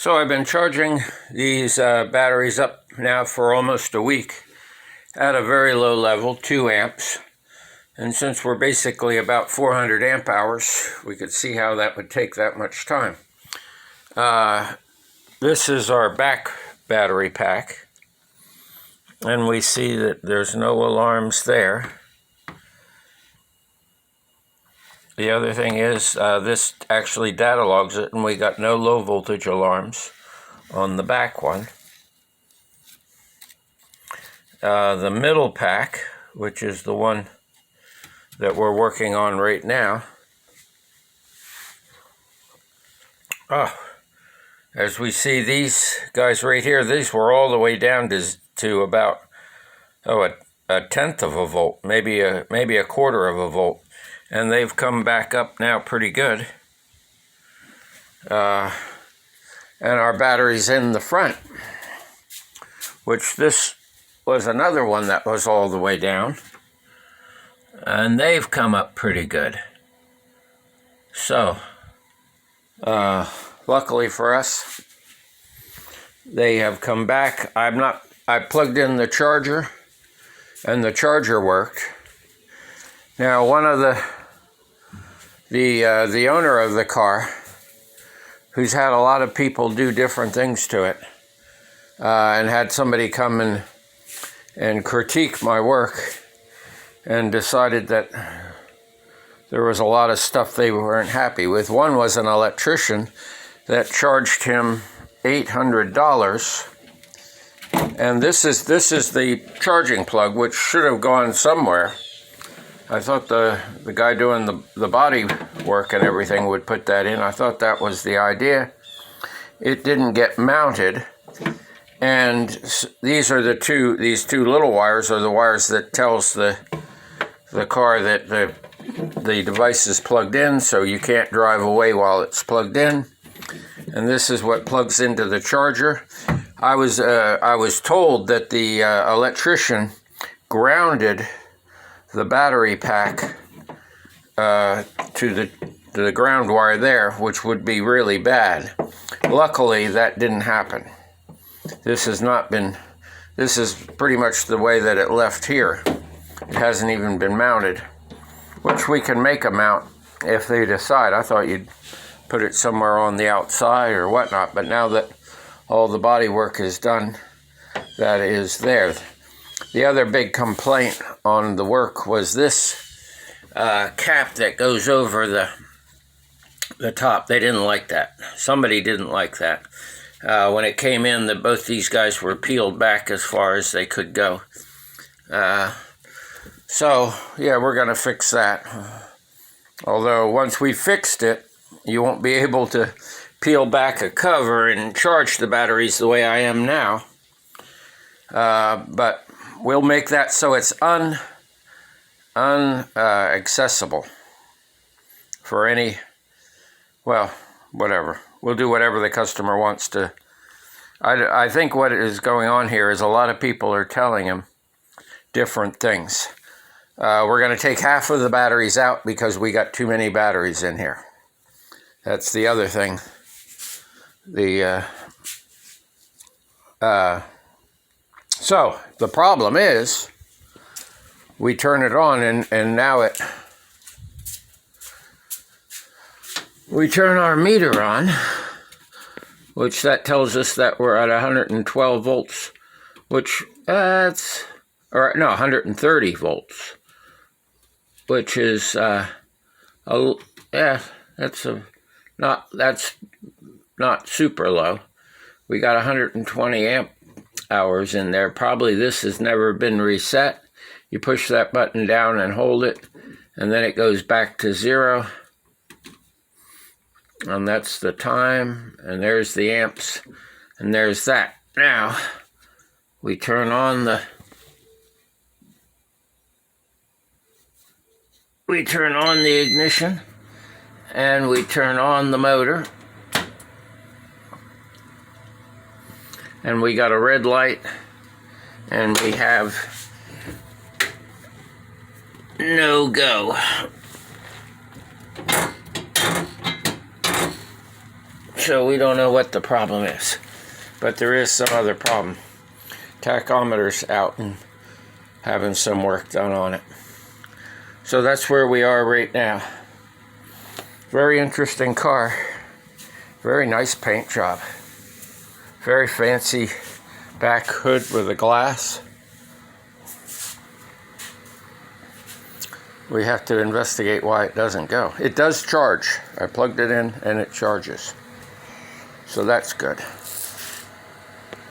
So I've been charging these batteries up now for almost a week at a very low level, 2 amps. And since we're basically about 400 amp hours, we could see how that would take that much time. This is our back battery pack. And we see that there's no alarms there. The other thing is this actually data logs it, and we got no low voltage alarms on the back one. The middle pack, which is the one that we're working on right now, as we see these guys right here, these were all the way down to about a tenth of a volt, maybe a quarter of a volt. And they've come back up now pretty good. And our battery's in the front, which this was another one that was all the way down. And they've come up pretty good. So, luckily for us, they have come back. I plugged in the charger, and the charger worked. Now, one of the owner of the car, who's had a lot of people do different things to it, and had somebody come and critique my work, and decided that there was a lot of stuff they weren't happy with. One was an electrician that charged him $800, and this is the charging plug, which should have gone somewhere. I thought the guy doing the body work and everything would put that in. I thought that was the idea. It didn't get mounted. And these two little wires are the wires that tells the car that the device is plugged in, so you can't drive away while it's plugged in. And this is what plugs into the charger. I was told that the electrician grounded the battery pack to the ground wire there, which would be really bad. Luckily, that didn't happen. This is pretty much the way that it left here. It hasn't even been mounted, which we can make a mount if they decide. I thought you'd put it somewhere on the outside or whatnot, but now that all the body work is done, that is there. The other big complaint on the work was this cap that goes over the top. They didn't like that. Somebody didn't like that. When it came in, both these guys were peeled back as far as they could go. So, yeah, we're going to fix that. Although, once we fixed it, you won't be able to peel back a cover and charge the batteries the way I am now. But we'll make that so it's accessible for any, well, whatever. We'll do whatever the customer wants to. I think what is going on here is a lot of people are telling him different things. We're going to take half of the batteries out because we got too many batteries in here. That's the other thing. So the problem is, we turn it on and now we turn our meter on, which that tells us that we're at 112 volts, which that's, or no, 130 volts, which is, that's not super low. We got 120 amp hours in there. Probably this has never been reset. You push that button down and hold it, and then it goes back to 0. And that's the time, and there's the amps, and there's that. Now, we turn on the ignition, and we turn on the motor. And we got a red light, and we have no go. so we don't know what the problem is. But there is some other problem. Tachometer's out and having some work done on it. So that's where we are right now. Very interesting car. Very nice paint job. Very fancy back hood with a glass. We have to investigate why it doesn't go. It does charge. I plugged it in and it charges. So that's good.